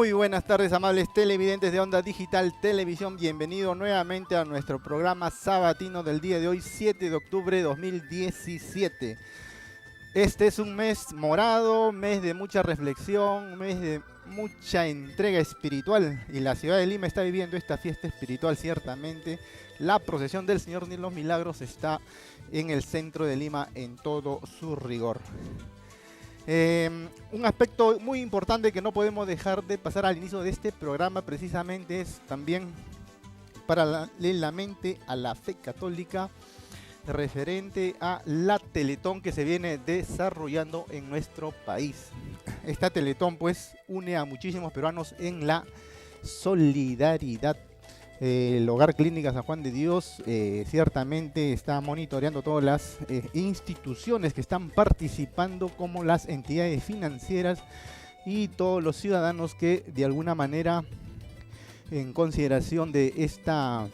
Muy buenas tardes, amables televidentes de Onda Digital Televisión. Bienvenido nuevamente a nuestro programa sabatino del día de hoy, 7 de octubre de 2017. Este es un mes morado, mes de mucha reflexión, mes de mucha entrega espiritual. Y la ciudad de Lima está viviendo esta fiesta espiritual, ciertamente. La procesión del Señor de los Milagros está en el centro de Lima en todo su rigor. Un aspecto muy importante que no podemos dejar de pasar al inicio de este programa precisamente es también paralelamente a la fe católica referente a la Teletón que se viene desarrollando en nuestro país. Esta Teletón pues une a muchísimos peruanos en la solidaridad. El Hogar Clínica San Juan de Dios ciertamente está monitoreando todas las instituciones que están participando, como las entidades financieras y todos los ciudadanos que de alguna manera, en consideración de esta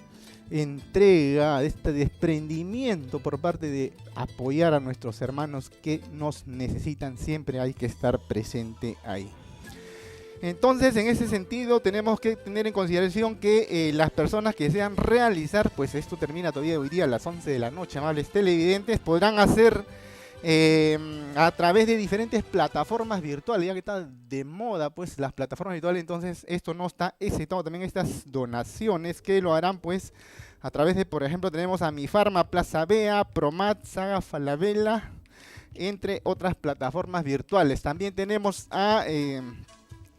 entrega, de este desprendimiento por parte de apoyar a nuestros hermanos que nos necesitan, siempre hay que estar presente ahí. Entonces, en ese sentido, tenemos que tener en consideración que las personas que desean realizar, pues esto termina todavía hoy día a las 11 de la noche, amables televidentes, podrán hacer a través de diferentes plataformas virtuales, ya que está de moda pues las plataformas virtuales. Entonces esto no está exceptuado también estas donaciones que lo harán pues a través de, por ejemplo, tenemos a Mi Farma, Plaza Bea, Promat, Saga Falabella, entre otras plataformas virtuales. También tenemos a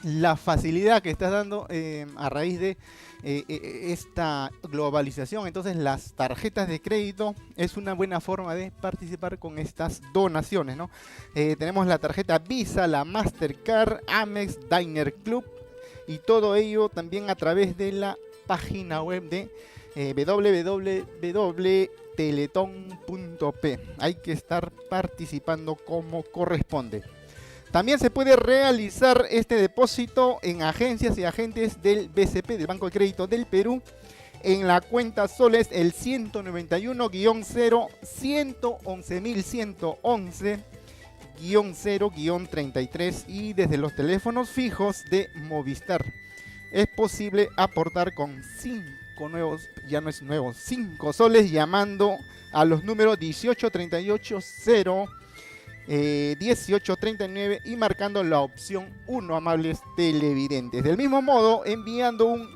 la facilidad que está dando a raíz de esta globalización. Entonces las tarjetas de crédito es una buena forma de participar con estas donaciones, ¿no? Tenemos la tarjeta Visa, la Mastercard, Amex, Diner Club, y todo ello también a través de la página web de www.teleton.p. Hay que estar participando como corresponde. También se puede realizar este depósito en agencias y agentes del BCP, del Banco de Crédito del Perú, en la cuenta soles el 191-0-111-0-33 y desde los teléfonos fijos de Movistar. Es posible aportar con 5 soles llamando a los números 18380 1839 y marcando la opción 1, amables televidentes. Del mismo modo, enviando un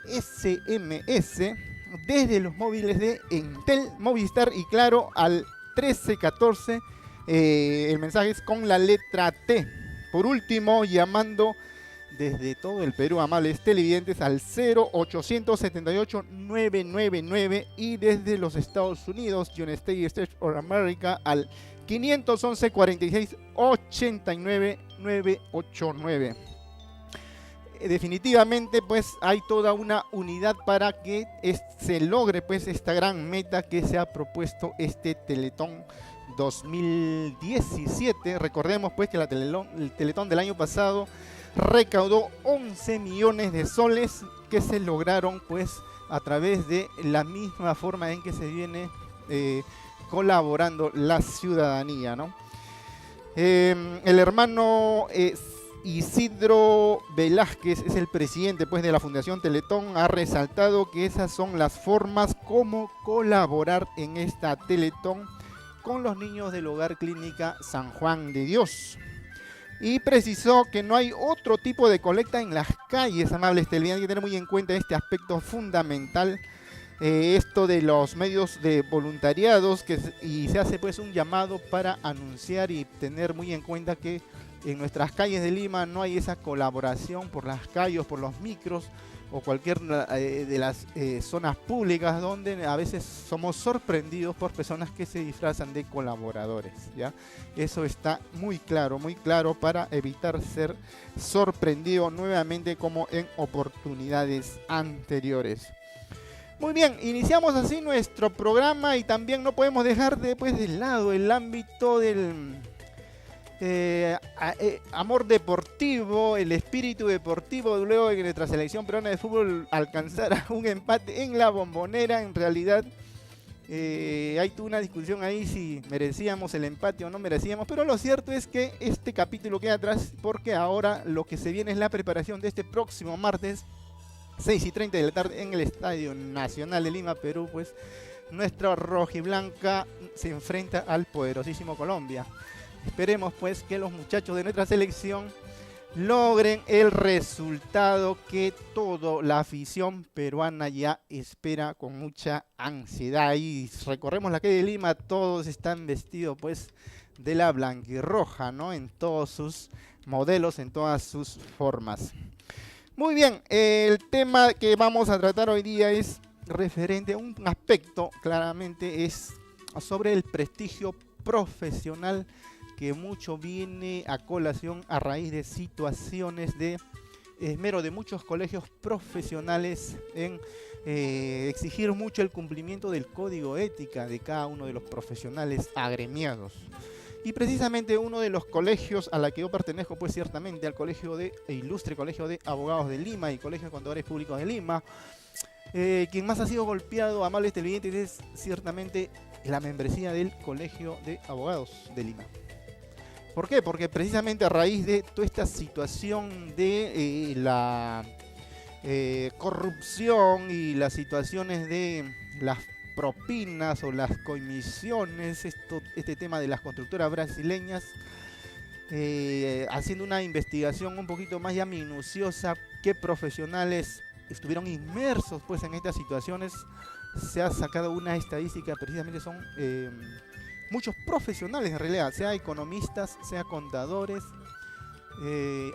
SMS desde los móviles de Entel, Movistar y Claro al 1314. El mensaje es con la letra T. Por último, llamando desde todo el Perú, amables televidentes, al 0878 999 y desde los Estados Unidos, United States of America, al 511 46 89 989. Definitivamente pues hay toda una unidad para que se logre pues esta gran meta que se ha propuesto este Teletón 2017. Recordemos pues que el Teletón del año pasado recaudó 11 millones de soles que se lograron pues a través de la misma forma en que se viene colaborando la ciudadanía, ¿no? El hermano Isidro Velázquez es el presidente pues de la Fundación Teletón, ha resaltado que esas son las formas como colaborar en esta Teletón con los niños del Hogar Clínica San Juan de Dios. Y precisó que no hay otro tipo de colecta en las calles, amables televidentes. Hay que tener muy en cuenta este aspecto fundamental. Esto de los medios de voluntariados y se hace pues un llamado para anunciar y tener muy en cuenta que en nuestras calles de Lima no hay esa colaboración por las calles, por los micros o cualquier de las zonas públicas donde a veces somos sorprendidos por personas que se disfrazan de colaboradores, ¿ya? Eso está muy claro para evitar ser sorprendido nuevamente como en oportunidades anteriores. Muy bien, iniciamos así nuestro programa y también no podemos dejar de lado el ámbito del amor deportivo, el espíritu deportivo, luego de que nuestra selección peruana de fútbol alcanzara un empate en la Bombonera. En realidad Hay toda una discusión ahí si merecíamos el empate o no merecíamos, pero lo cierto es que este capítulo queda atrás porque ahora lo que se viene es la preparación de este próximo martes 6:30 de la tarde en el Estadio Nacional de Lima, Perú. Pues nuestra rojiblanca se enfrenta al poderosísimo Colombia. Esperemos pues que los muchachos de nuestra selección logren el resultado que toda la afición peruana ya espera con mucha ansiedad. Y recorremos la calle de Lima, todos están vestidos pues de la blanquirroja, ¿no? En todos sus modelos, en todas sus formas. Muy bien, el tema que vamos a tratar hoy día es referente a un aspecto, claramente es sobre el prestigio profesional, que mucho viene a colación a raíz de situaciones de esmero de muchos colegios profesionales en exigir mucho el cumplimiento del código ética de cada uno de los profesionales agremiados. Y precisamente uno de los colegios a la que yo pertenezco, pues ciertamente al Ilustre Colegio de Abogados de Lima y Colegio de Contadores Públicos de Lima, quien más ha sido golpeado, amables televidentes, es ciertamente la membresía del Colegio de Abogados de Lima. ¿Por qué? Porque precisamente a raíz de toda esta situación de la corrupción y las situaciones de las propinas o las comisiones, este tema de las constructoras brasileñas, haciendo una investigación un poquito más ya minuciosa, qué profesionales estuvieron inmersos pues en estas situaciones, se ha sacado una estadística, precisamente son muchos profesionales en realidad, sea economistas, sea contadores,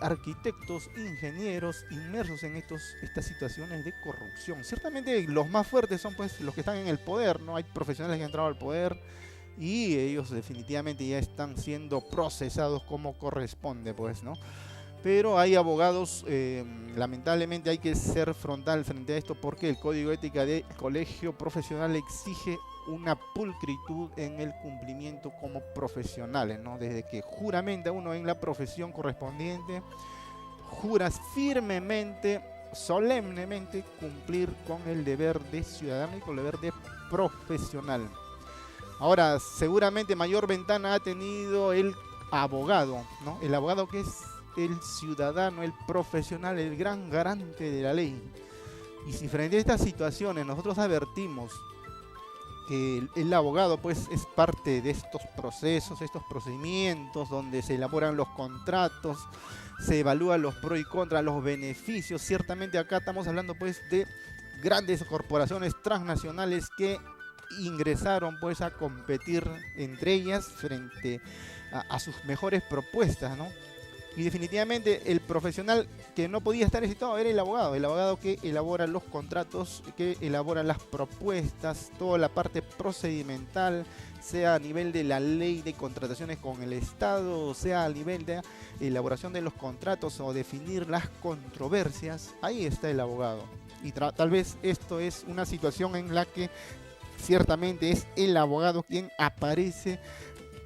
arquitectos, ingenieros inmersos en estas situaciones de corrupción. Ciertamente los más fuertes son pues los que están en el poder, ¿no? Hay profesionales que han entrado al poder y ellos definitivamente ya están siendo procesados como corresponde, pues, ¿no? Pero hay abogados, lamentablemente hay que ser frontal frente a esto, porque el código ética del colegio profesional exige una pulcritud en el cumplimiento como profesionales, ¿no? Desde que juramenta uno en la profesión correspondiente, juras firmemente, solemnemente cumplir con el deber de ciudadano y con el deber de profesional. Ahora, seguramente mayor ventana ha tenido el abogado, ¿no? El abogado, que es el ciudadano, el profesional, el gran garante de la ley. Y si frente a estas situaciones nosotros advertimos que el abogado pues es parte de estos procesos, estos procedimientos donde se elaboran los contratos, se evalúan los pros y contras, los beneficios. Ciertamente acá estamos hablando pues de grandes corporaciones transnacionales que ingresaron pues a competir entre ellas frente a sus mejores propuestas, ¿no? Y definitivamente el profesional que no podía estar excitado era el abogado que elabora los contratos, que elabora las propuestas, toda la parte procedimental, sea a nivel de la ley de contrataciones con el Estado, sea a nivel de elaboración de los contratos o definir las controversias. Ahí está el abogado. Y tal vez esto es una situación en la que ciertamente es el abogado quien aparece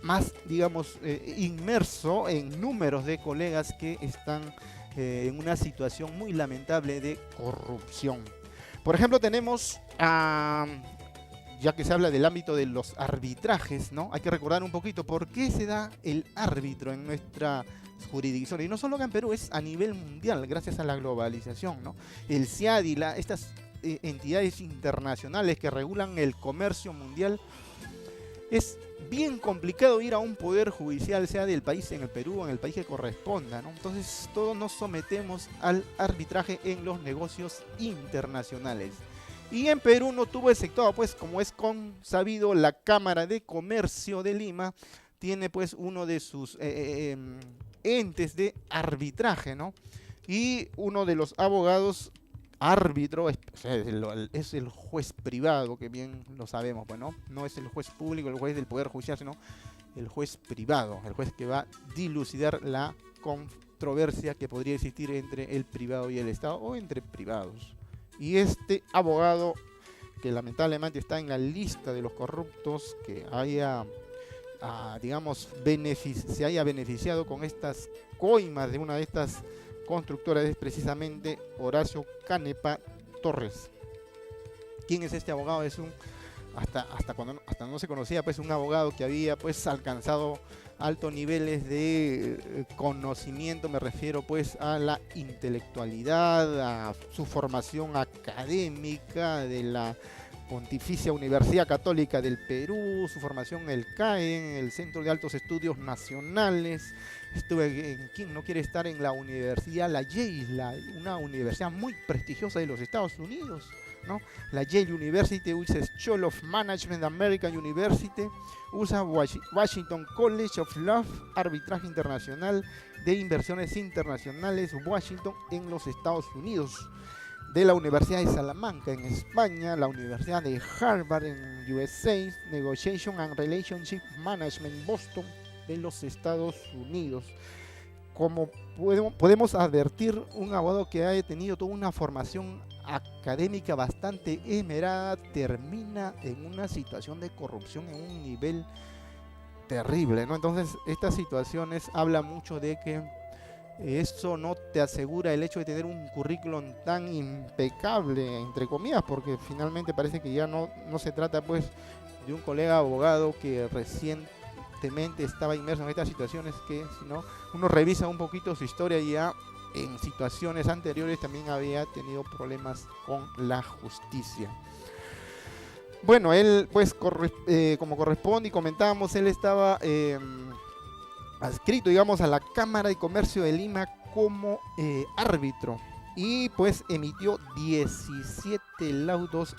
más, digamos, inmerso en números de colegas que están en una situación muy lamentable de corrupción. Por ejemplo, tenemos, ya que se habla del ámbito de los arbitrajes, ¿no? Hay que recordar un poquito por qué se da el árbitro en nuestra jurisdicción. Y no solo acá en Perú, es a nivel mundial, gracias a la globalización, ¿no? El CIADI, estas entidades internacionales que regulan el comercio mundial, es bien complicado ir a un poder judicial, sea del país, en el Perú o en el país que corresponda, ¿no? Entonces todos nos sometemos al arbitraje en los negocios internacionales. Y en Perú no tuvo exceptuado, pues como es consabido, la Cámara de Comercio de Lima tiene pues uno de sus entes de arbitraje, ¿no? Y uno de los abogados árbitro es el juez privado, que bien lo sabemos, bueno, no es el juez público, el juez del Poder Judicial, sino el juez privado, el juez que va a dilucidar la controversia que podría existir entre el privado y el Estado o entre privados. Y este abogado, que lamentablemente está en la lista de los corruptos, que haya, digamos, se haya beneficiado con estas coimas de una de estas constructora, es precisamente Horacio Canepa Torres. ¿Quién es este abogado? Es un hasta no se conocía pues un abogado que había pues alcanzado altos niveles de conocimiento, me refiero pues a la intelectualidad, a su formación académica de la Pontificia Universidad Católica del Perú, su formación en el CAE, en el Centro de Altos Estudios Nacionales. Estuve en quien no quiere estar en la Universidad, la Yale, una universidad muy prestigiosa de los Estados Unidos, ¿no? La Yale University, USA School of Management, American University, USA Washington College of Law, Arbitraje Internacional de Inversiones Internacionales, Washington, en los Estados Unidos. De la Universidad de Salamanca en España, la Universidad de Harvard en USA, Negotiation and Relationship Management Boston de los Estados Unidos. Como podemos advertir, un abogado que ha tenido toda una formación académica bastante esmerada termina en una situación de corrupción en un nivel terrible, ¿no? Entonces, estas situaciones hablan mucho de que eso no te asegura el hecho de tener un currículum tan impecable, entre comillas, porque finalmente parece que ya no se trata pues de un colega abogado que recientemente estaba inmerso en estas situaciones, que si no, uno revisa un poquito su historia y ya en situaciones anteriores también había tenido problemas con la justicia. Bueno, él pues como corresponde y comentábamos, él estaba adscrito, digamos, a la Cámara de Comercio de Lima como árbitro, y pues emitió 17 laudos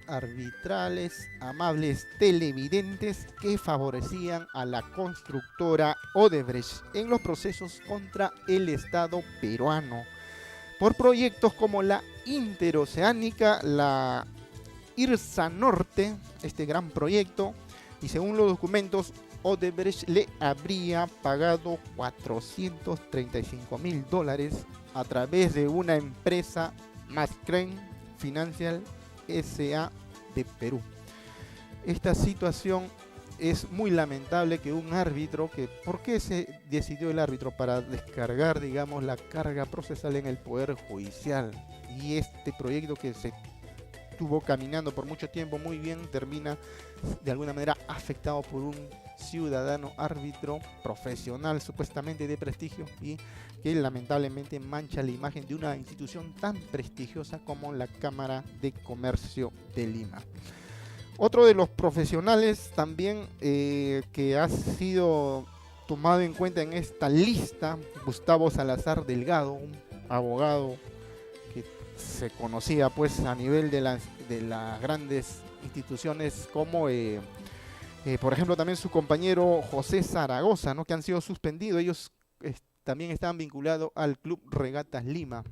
arbitrales amables televidentes que favorecían a la constructora Odebrecht en los procesos contra el Estado peruano por proyectos como la Interoceánica, la IRSA Norte, este gran proyecto, y según los documentos, Odebrecht le habría pagado $435,000 a través de una empresa, Mascrane Financial S.A. de Perú. Esta situación es muy lamentable, que un árbitro, ¿por qué se decidió el árbitro? Para descargar, digamos, la carga procesal en el Poder Judicial. Y este proyecto que se estuvo caminando por mucho tiempo muy bien, termina de alguna manera afectado por un ciudadano árbitro profesional supuestamente de prestigio, y que lamentablemente mancha la imagen de una institución tan prestigiosa como la Cámara de Comercio de Lima. Otro de los profesionales también que ha sido tomado en cuenta en esta lista, Gustavo Salazar Delgado, un abogado que se conocía pues a nivel de las grandes instituciones como por ejemplo también su compañero José Zaragoza, ¿no? Que han sido suspendidos. Ellos también estaban vinculados al Club Regatas Lima.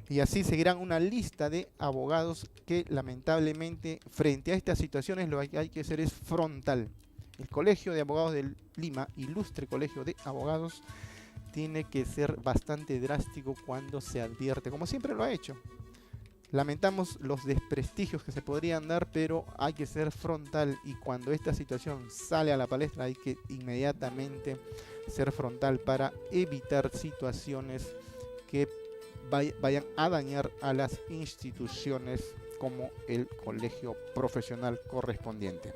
Y así seguirán una lista de abogados que lamentablemente frente a estas situaciones lo que hay que hacer es frontal. El Colegio de Abogados de Lima, ilustre Colegio de Abogados, tiene que ser bastante drástico cuando se advierte, como siempre lo ha hecho. Lamentamos los desprestigios que se podrían dar, pero hay que ser frontal, y cuando esta situación sale a la palestra hay que inmediatamente ser frontal para evitar situaciones que vayan a dañar a las instituciones como el colegio profesional correspondiente.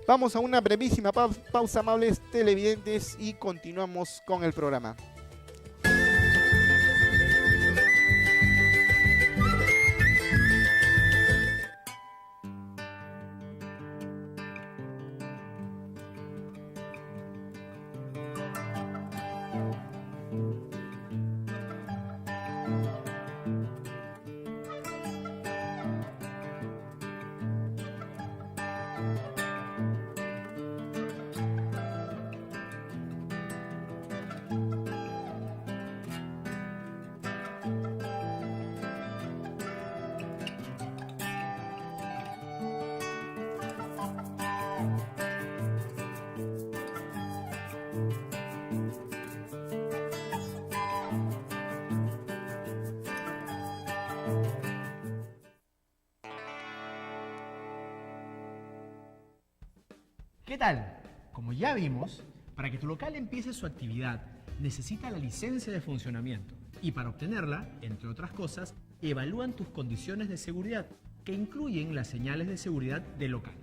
Vamos a una brevísima pausa, amables televidentes, y continuamos con el programa. ¿Qué tal? Como ya vimos, para que tu local empiece su actividad, necesita la licencia de funcionamiento. Y para obtenerla, entre otras cosas, evalúan tus condiciones de seguridad. que incluyen las señales de seguridad del local.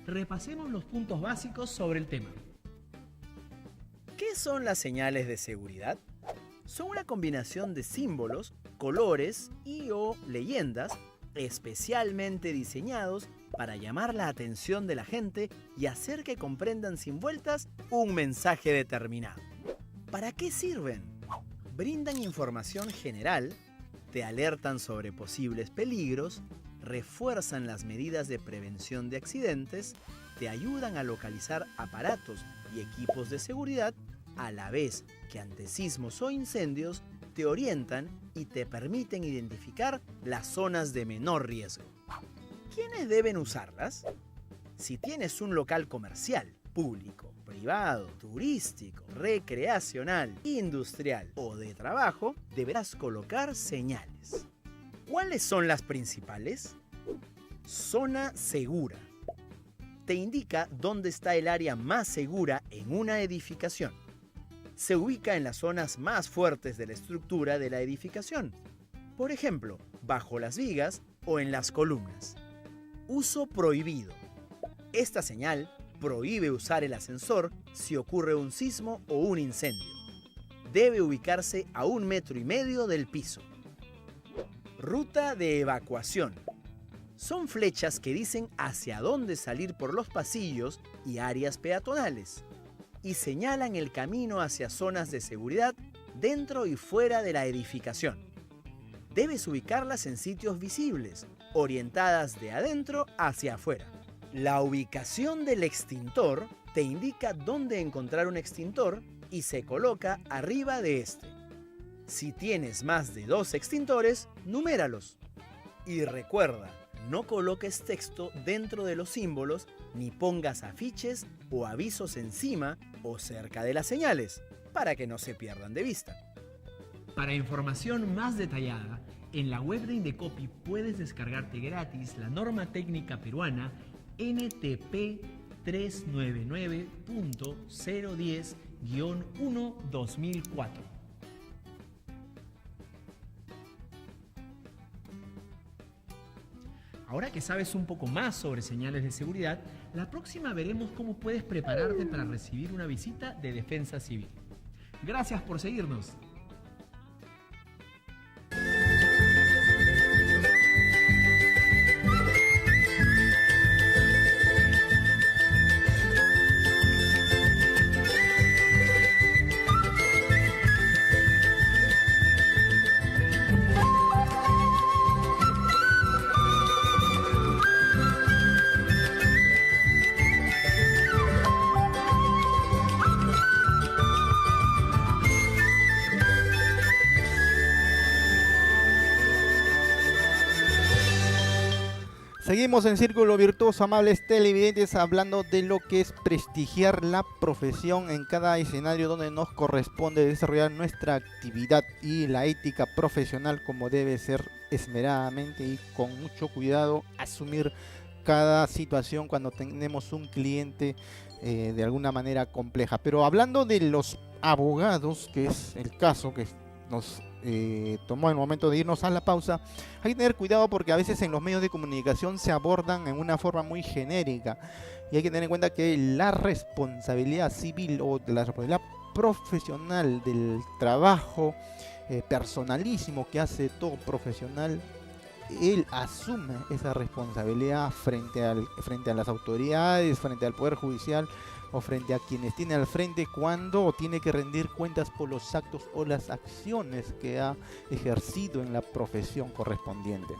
Repasemos los puntos básicos sobre el tema. ¿Qué son las señales de seguridad? Son una combinación de símbolos, colores o leyendas especialmente diseñados para llamar la atención de la gente y hacer que comprendan sin vueltas un mensaje determinado. ¿Para qué sirven? Brindan información general, te alertan sobre posibles peligros, refuerzan las medidas de prevención de accidentes, te ayudan a localizar aparatos y equipos de seguridad, a la vez que ante sismos o incendios te orientan y te permiten identificar las zonas de menor riesgo. ¿Quiénes deben usarlas? Si tienes un local comercial, público, privado, turístico, recreacional, industrial o de trabajo, deberás colocar señales. ¿Cuáles son las principales? Zona segura. Te indica dónde está el área más segura en una edificación. Se ubica en las zonas más fuertes de la estructura de la edificación. Por ejemplo, bajo las vigas o en las columnas. Uso prohibido. Esta señal prohíbe usar el ascensor si ocurre un sismo o un incendio. Debe ubicarse a 1,5 metros del piso. Ruta de evacuación. Son flechas que dicen hacia dónde salir por los pasillos y áreas peatonales y señalan el camino hacia zonas de seguridad dentro y fuera de la edificación. Debes ubicarlas en sitios visibles, orientadas de adentro hacia afuera. La ubicación del extintor te indica dónde encontrar un extintor y se coloca arriba de este. Si tienes más de 2 extintores, numéralos. Y recuerda, no coloques texto dentro de los símbolos ni pongas afiches o avisos encima o cerca de las señales, para que no se pierdan de vista. Para información más detallada, en la web de Indecopi puedes descargarte gratis la norma técnica peruana NTP 399.010-1-2004. Ahora que sabes un poco más sobre señales de seguridad, la próxima veremos cómo puedes prepararte para recibir una visita de Defensa Civil. Gracias por seguirnos. Seguimos en Círculo Virtuoso, amables televidentes, hablando de lo que es prestigiar la profesión en cada escenario donde nos corresponde desarrollar nuestra actividad y la ética profesional como debe ser esmeradamente y con mucho cuidado asumir cada situación cuando tenemos un cliente de alguna manera compleja. Pero hablando de los abogados, que es el caso que nos tomó el momento de irnos a la pausa, hay que tener cuidado porque a veces en los medios de comunicación se abordan en una forma muy genérica y hay que tener en cuenta que la responsabilidad civil o la responsabilidad profesional del trabajo personalísimo que hace todo profesional, él asume esa responsabilidad frente a las autoridades, frente al Poder Judicial o frente a quienes tiene al frente cuando tiene que rendir cuentas por los actos o las acciones que ha ejercido en la profesión correspondiente.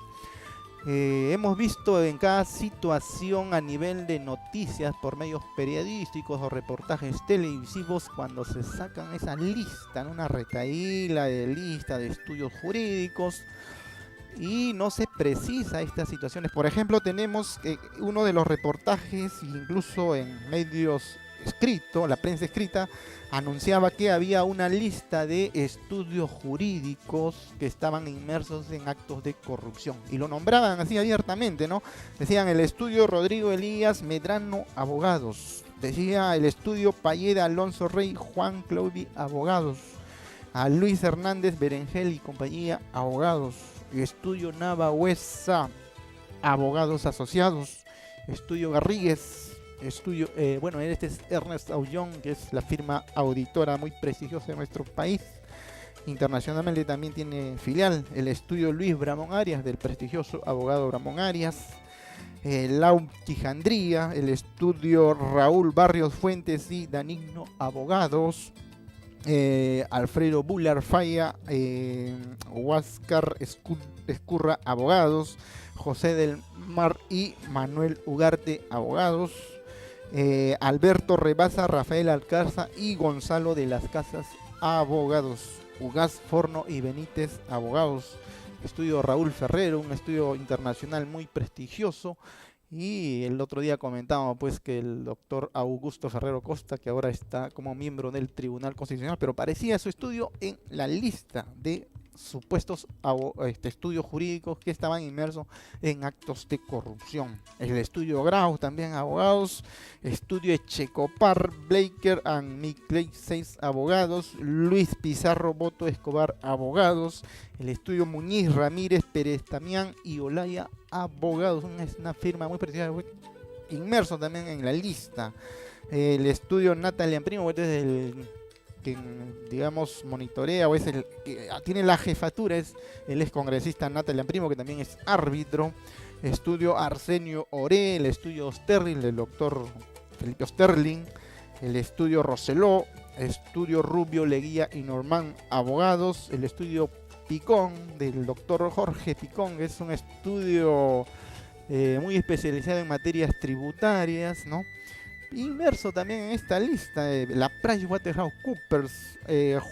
Hemos visto en cada situación a nivel de noticias por medios periodísticos o reportajes televisivos cuando se sacan esa lista, una retahíla de lista de estudios jurídicos y no se precisa estas situaciones. Por ejemplo, tenemos uno de los reportajes, incluso en medios escritos, la prensa escrita, anunciaba que había una lista de estudios jurídicos que estaban inmersos en actos de corrupción. Y lo nombraban así abiertamente, ¿no? Decían el estudio Rodrigo Elías Medrano, abogados. Decía el estudio Palleda Alonso Rey Juan Claubi, abogados. A Luis Hernández Berengel y compañía, abogados. Estudio Nava Huesa, Abogados Asociados, Estudio Garrigues, este es Ernest Aullón, que es la firma auditora muy prestigiosa de nuestro país. Internacionalmente también tiene filial el Estudio Luis Bramón Arias, del prestigioso abogado Bramón Arias. Lau Quijandría, el Estudio Raúl Barrios Fuentes y Danigno Abogados. Alfredo Bular Falla, Huáscar Escurra Abogados, José del Mar y Manuel Ugarte Abogados, Alberto Rebasa, Rafael Alcarza y Gonzalo de las Casas Abogados, Ugaz Forno y Benítez Abogados, Estudio Raúl Ferrero, un estudio internacional muy prestigioso. Y el otro día comentábamos pues que el doctor Augusto Ferrero Costa, que ahora está como miembro del Tribunal Constitucional, pero parecía su estudio en la lista de supuestos estudios jurídicos que estaban inmersos en actos de corrupción. El Estudio Grau, también abogados, Estudio Echecopar, Blaker and Miclay 6 abogados, Luis Pizarro Boto Escobar abogados, el Estudio Muñiz Ramírez Pérez Tamián y Olaya abogados, una firma muy prestigiosa, inmerso también en la lista. El Estudio Natalia Primo, este es el que digamos monitorea o es el que tiene la jefatura, es el excongresista Natalia Primo, que también es árbitro. Estudio Arsenio Oré, el Estudio Sterling del doctor Felipe Sterling, el Estudio Roseló, Estudio Rubio Leguía y Normán abogados, el Estudio Picón del doctor Jorge Picón, que es un estudio muy especializado en materias tributarias, ¿no? Inmerso también en esta lista, la PricewaterhouseCoopers,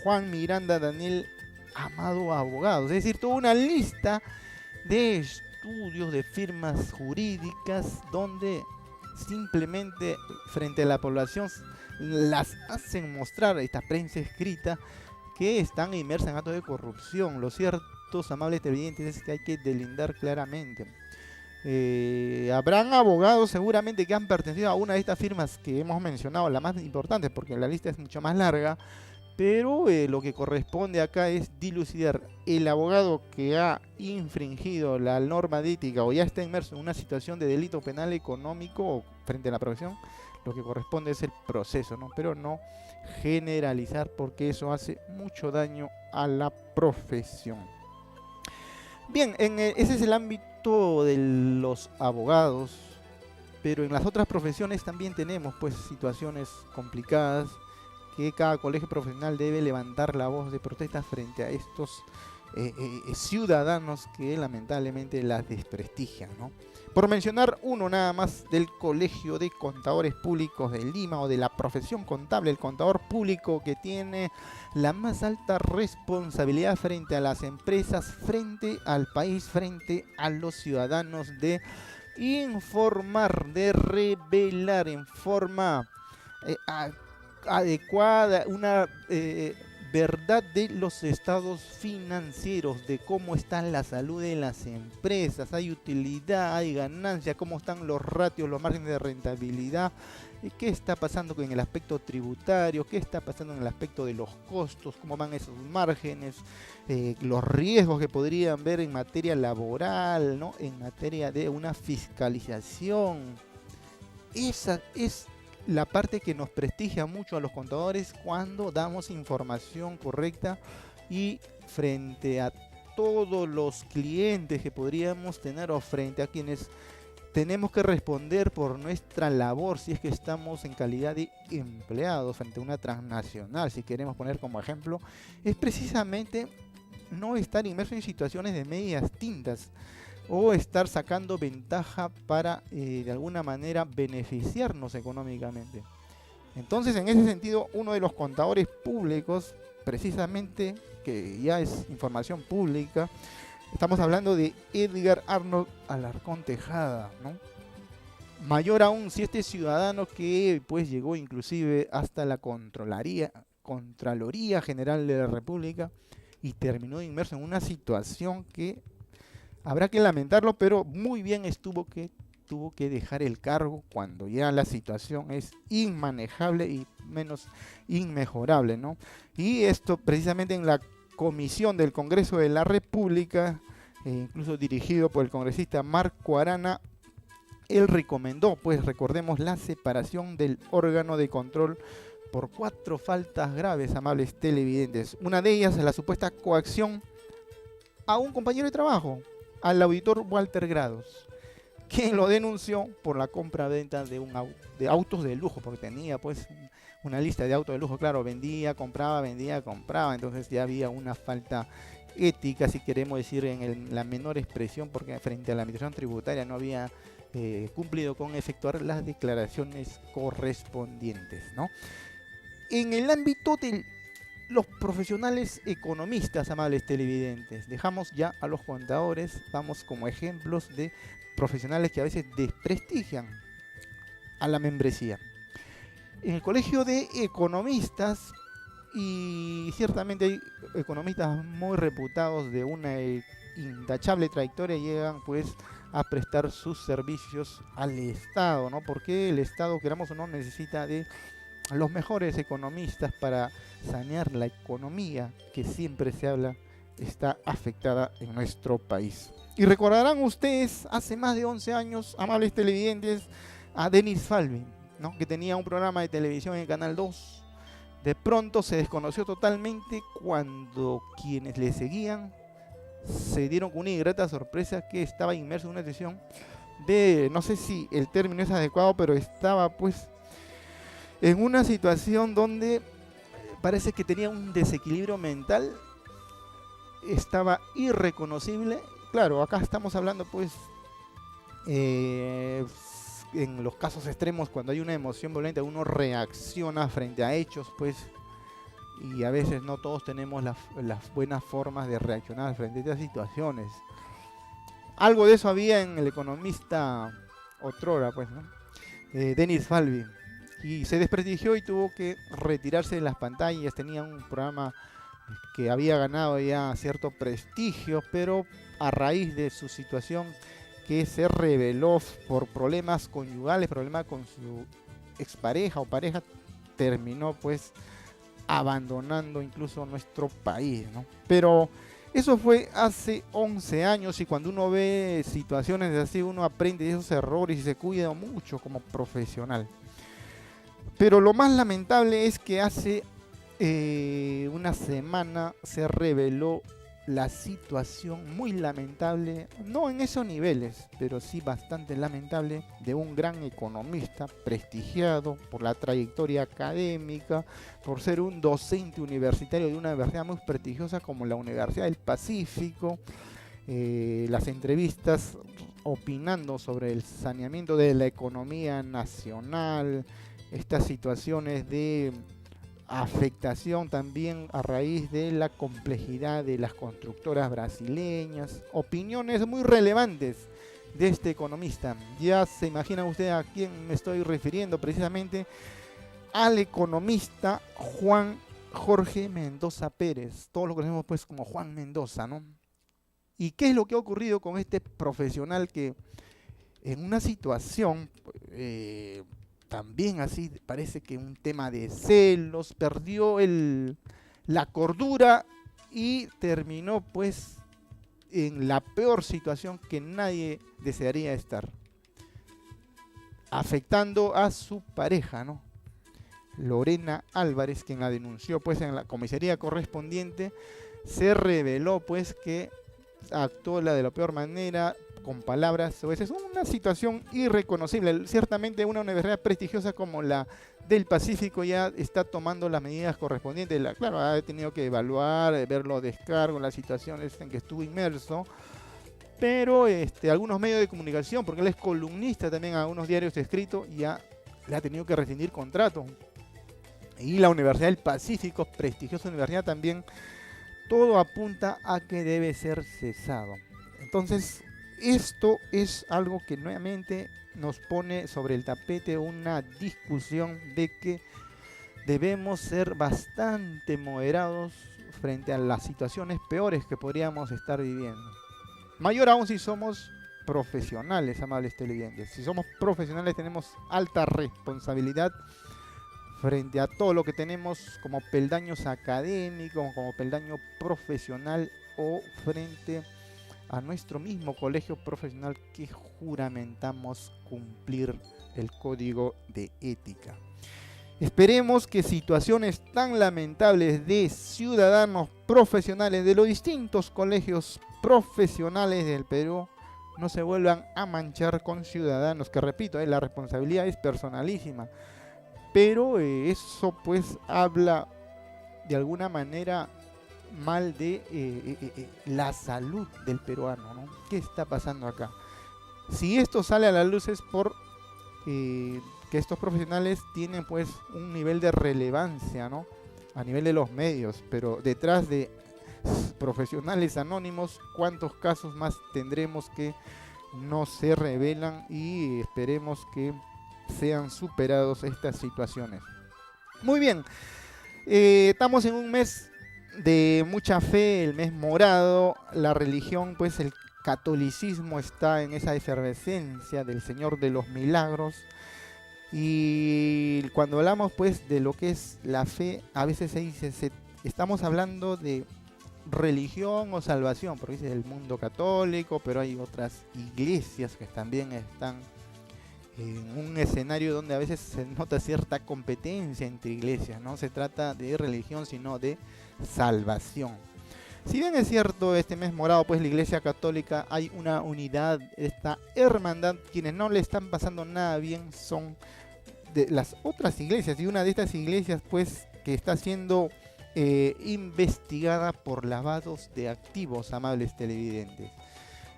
Juan Miranda Daniel Amado abogados, es decir, toda una lista de estudios de firmas jurídicas donde simplemente frente a la población las hacen mostrar esta prensa escrita que están inmersas en actos de corrupción. Lo cierto, amables televidentes, es que hay que delindar claramente. Habrán abogados seguramente que han pertenecido a una de estas firmas que hemos mencionado, la más importante, porque la lista es mucho más larga, pero lo que corresponde acá es dilucidar el abogado que ha infringido la norma de ética o ya está inmerso en una situación de delito penal económico frente a la profesión. Lo que corresponde es el proceso, ¿no? Pero no generalizar, porque eso hace mucho daño a la profesión. Bien, ese es el ámbito de los abogados, pero en las otras profesiones también tenemos pues situaciones complicadas que cada colegio profesional debe levantar la voz de protesta frente a estos ciudadanos que lamentablemente las desprestigian, ¿no? Por mencionar uno nada más, del Colegio de Contadores Públicos de Lima, o de la profesión contable, el contador público que tiene la más alta responsabilidad frente a las empresas, frente al país, frente a los ciudadanos, de informar, de revelar en forma adecuada una verdad de los estados financieros, de cómo está la salud de las empresas, hay utilidad, hay ganancia, cómo están los ratios, los márgenes de rentabilidad, qué está pasando en el aspecto tributario, qué está pasando en el aspecto de los costos, cómo van esos márgenes, los riesgos que podrían ver en materia laboral, ¿no? En materia de una fiscalización. Esa es la parte que nos prestigia mucho a los contadores cuando damos información correcta y frente a todos los clientes que podríamos tener, o frente a quienes tenemos que responder por nuestra labor, si es que estamos en calidad de empleados frente a una transnacional, si queremos poner como ejemplo, es precisamente no estar inmerso en situaciones de medias tintas o estar sacando ventaja para de alguna manera beneficiarnos económicamente. Entonces, en ese sentido, uno de los contadores públicos, precisamente, que ya es información pública, estamos hablando de Edgar Arnold Alarcón Tejada, ¿no? Mayor aún si este ciudadano que pues llegó inclusive hasta la Contraloría General de la República y terminó inmerso en una situación que habrá que lamentarlo, pero muy bien tuvo que dejar el cargo cuando ya la situación es inmanejable y menos inmejorable, ¿no? Y esto precisamente en la comisión del Congreso de la República incluso dirigido por el congresista Marco Arana. Él recomendó, pues recordemos, la separación del órgano de control por 4 faltas graves, amables televidentes. Una de ellas es la supuesta coacción a un compañero de trabajo, al auditor Walter Grados, quien lo denunció por la compra-venta de autos de lujo, porque tenía pues una lista de autos de lujo. Claro, vendía, compraba, entonces ya había una falta ética, si queremos decir, en la menor expresión, porque frente a la administración tributaria no había cumplido con efectuar las declaraciones correspondientes, ¿no? En el ámbito de los profesionales economistas, amables televidentes, dejamos ya a los contadores, vamos como ejemplos de profesionales que a veces desprestigian a la membresía. En el colegio de economistas, y ciertamente hay economistas muy reputados de una intachable trayectoria, llegan pues a prestar sus servicios al Estado, ¿no? Porque el Estado, queramos o no, necesita de los mejores economistas para sanear la economía que siempre se habla está afectada en nuestro país. Y recordarán ustedes, hace más de 11 años, amables televidentes, a Denis Falvin, ¿no? Que tenía un programa de televisión en Canal 2. De pronto se desconoció totalmente cuando quienes le seguían se dieron con una ingrata sorpresa que estaba inmerso en una situación de, no sé si el término es adecuado, pero estaba pues en una situación donde parece que tenía un desequilibrio mental, estaba irreconocible. Claro, acá estamos hablando pues en los casos extremos, cuando hay una emoción violenta, uno reacciona frente a hechos pues, y a veces no todos tenemos las buenas formas de reaccionar frente a estas situaciones. Algo de eso había en el economista otrora, pues, ¿no? Denis Falvin. Y se desprestigió y tuvo que retirarse de las pantallas. Tenía un programa que había ganado ya cierto prestigio, pero a raíz de su situación que se reveló por problemas conyugales, problemas con su expareja o pareja, terminó pues abandonando incluso nuestro país, ¿no? Pero eso fue hace 11 años y cuando uno ve situaciones así, uno aprende de esos errores y se cuida mucho como profesional. Pero lo más lamentable es que hace una semana se reveló la situación muy lamentable, no en esos niveles, pero sí bastante lamentable, de un gran economista prestigiado por la trayectoria académica, por ser un docente universitario de una universidad muy prestigiosa como la Universidad del Pacífico. Las entrevistas opinando sobre el saneamiento de la economía nacional, estas situaciones de afectación también a raíz de la complejidad de las constructoras brasileñas, opiniones muy relevantes de este economista. Ya se imagina usted a quién me estoy refiriendo, precisamente al economista Juan Jorge Mendoza Pérez. Todos lo conocemos pues como Juan Mendoza, ¿no? ¿Y qué es lo que ha ocurrido con este profesional que en una situación también así parece que un tema de celos, perdió la cordura y terminó pues en la peor situación que nadie desearía estar, afectando a su pareja, ¿no? Lorena Álvarez, quien la denunció pues en la comisaría correspondiente, se reveló pues que actuó de la peor manera, con palabras, o es una situación irreconocible. Ciertamente una universidad prestigiosa como la del Pacífico ya está tomando las medidas correspondientes. Claro, ha tenido que evaluar, ver los descargos, las situaciones en que estuvo inmerso, pero algunos medios de comunicación, porque él es columnista también a unos diarios escritos, ya le ha tenido que rescindir contrato. Y la Universidad del Pacífico, prestigiosa universidad también, todo apunta a que debe ser cesado. Entonces, esto es algo que nuevamente nos pone sobre el tapete una discusión de que debemos ser bastante moderados frente a las situaciones peores que podríamos estar viviendo. Mayor aún si somos profesionales, amables televidentes. Si somos profesionales tenemos alta responsabilidad frente a todo lo que tenemos como peldaños académicos, como peldaño profesional o frente a nuestro mismo colegio profesional que juramentamos cumplir el código de ética. Esperemos que situaciones tan lamentables de ciudadanos profesionales de los distintos colegios profesionales del Perú no se vuelvan a manchar con ciudadanos, que repito, la responsabilidad es personalísima, pero eso pues habla de alguna manera mal de la salud del peruano, ¿no? ¿Qué está pasando acá? Si esto sale a la luz es por que estos profesionales tienen pues un nivel de relevancia, ¿no? A nivel de los medios, pero detrás de profesionales anónimos, ¿cuántos casos más tendremos que no se revelan? Y esperemos que sean superados estas situaciones. Muy bien, estamos en un mes de mucha fe, el mes morado. La religión, pues el catolicismo está en esa efervescencia del Señor de los Milagros. Y cuando hablamos pues de lo que es la fe, a veces se dice, estamos hablando de religión o salvación, porque dice el mundo católico, pero hay otras iglesias que también están en un escenario donde a veces se nota cierta competencia entre iglesias. No se trata de religión, sino de salvación. Si bien es cierto, este mes morado, pues la Iglesia Católica hay una unidad, esta hermandad, quienes no le están pasando nada bien son de las otras iglesias, y una de estas iglesias pues que está siendo investigada por lavados de activos, amables televidentes.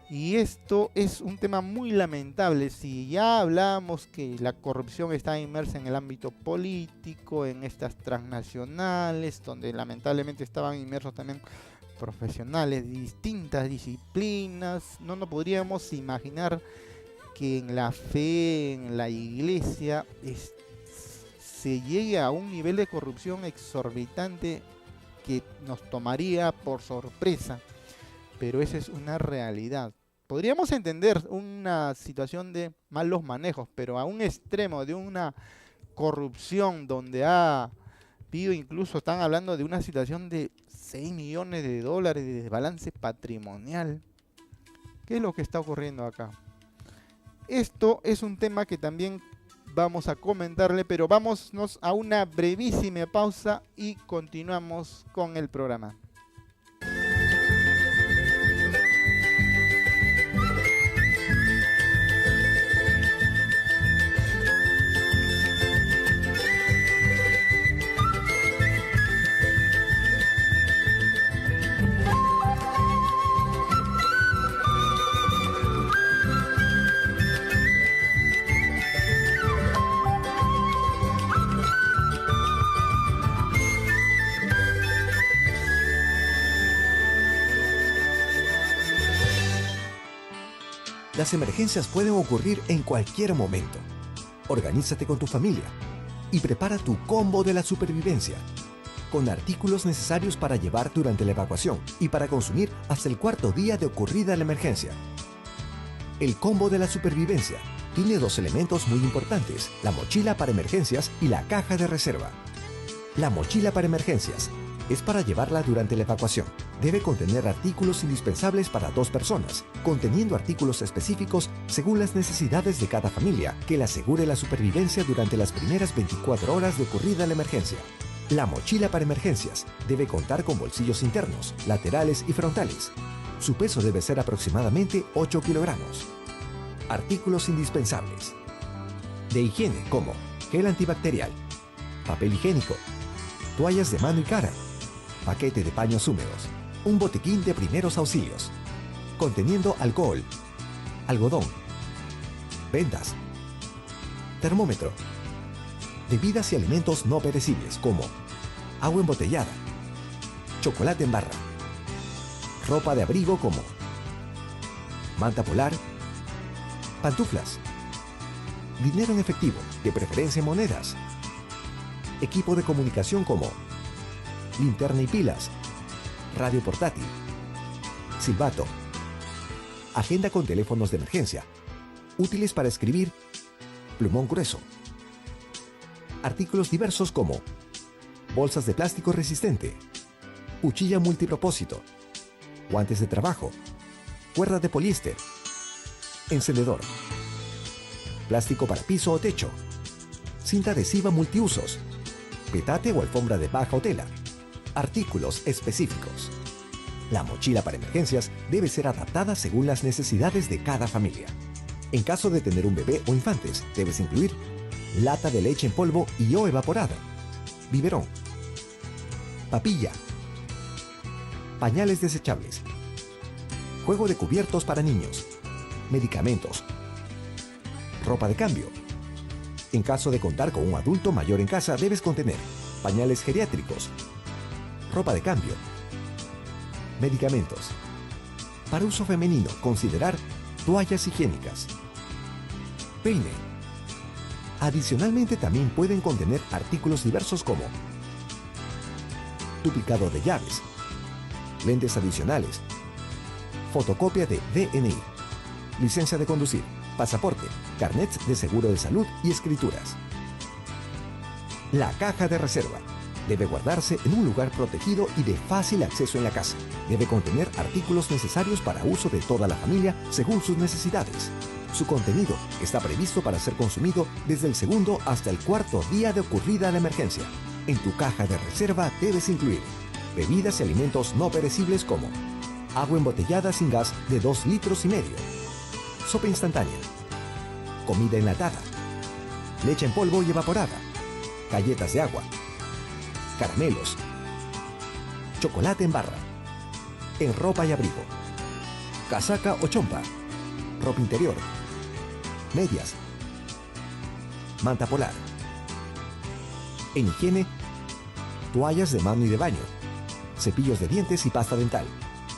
Y esto es un tema muy lamentable. Si ya hablamos que la corrupción está inmersa en el ámbito político, en estas transnacionales, donde lamentablemente estaban inmersos también profesionales de distintas disciplinas, no nos podríamos imaginar que en la fe, en la iglesia, se llegue a un nivel de corrupción exorbitante que nos tomaría por sorpresa, pero esa es una realidad. Podríamos entender una situación de malos manejos, pero a un extremo de una corrupción donde ha habido, incluso están hablando de una situación de 6 millones de dólares de desbalance patrimonial. ¿Qué es lo que está ocurriendo acá? Esto es un tema que también vamos a comentarle, pero vámonos a una brevísima pausa y continuamos con el programa. Las emergencias pueden ocurrir en cualquier momento. Organízate con tu familia y prepara tu combo de la supervivencia, con artículos necesarios para llevar durante la evacuación y para consumir hasta el cuarto día de ocurrida la emergencia. El combo de la supervivencia tiene dos elementos muy importantes: la mochila para emergencias y la caja de reserva. La mochila para emergencias es para llevarla durante la evacuación. Debe contener artículos indispensables para 2 personas, conteniendo artículos específicos según las necesidades de cada familia, que le asegure la supervivencia durante las primeras 24 horas de ocurrida la emergencia. La mochila para emergencias debe contar con bolsillos internos, laterales y frontales. Su peso debe ser aproximadamente 8 kilogramos. Artículos indispensables de higiene como gel antibacterial, papel higiénico, toallas de mano y cara, paquete de paños húmedos, un botiquín de primeros auxilios, conteniendo alcohol, algodón, vendas, termómetro, bebidas y alimentos no perecibles como agua embotellada, chocolate en barra, ropa de abrigo como manta polar, pantuflas, dinero en efectivo, de preferencia en monedas, equipo de comunicación como linterna y pilas, radio portátil, silbato, agenda con teléfonos de emergencia, útiles para escribir, plumón grueso, artículos diversos como bolsas de plástico resistente, cuchilla multipropósito, guantes de trabajo, cuerda de poliéster, encendedor, plástico para piso o techo, cinta adhesiva multiusos, petate o alfombra de paja o tela, artículos específicos. La mochila para emergencias debe ser adaptada según las necesidades de cada familia. En caso de tener un bebé o infantes, debes incluir lata de leche en polvo y o evaporada, biberón, papilla, pañales desechables, juego de cubiertos para niños, medicamentos, ropa de cambio. En caso de contar con un adulto mayor en casa, debes contener pañales geriátricos, ropa de cambio, medicamentos. Para uso femenino, considerar toallas higiénicas, peine. Adicionalmente, también pueden contener artículos diversos como duplicado de llaves, lentes adicionales, fotocopia de DNI, licencia de conducir, pasaporte, carnets de seguro de salud y escrituras. La caja de reserva debe guardarse en un lugar protegido y de fácil acceso en la casa. Debe contener artículos necesarios para uso de toda la familia según sus necesidades. Su contenido está previsto para ser consumido desde el segundo hasta el cuarto día de ocurrida la emergencia. En tu caja de reserva debes incluir bebidas y alimentos no perecibles como agua embotellada sin gas de 2,5 litros, sopa instantánea, comida enlatada, leche en polvo y evaporada, galletas de agua, caramelos, chocolate en barra, en ropa y abrigo, casaca o chompa, ropa interior, medias, manta polar. En higiene, toallas de mano y de baño, cepillos de dientes y pasta dental,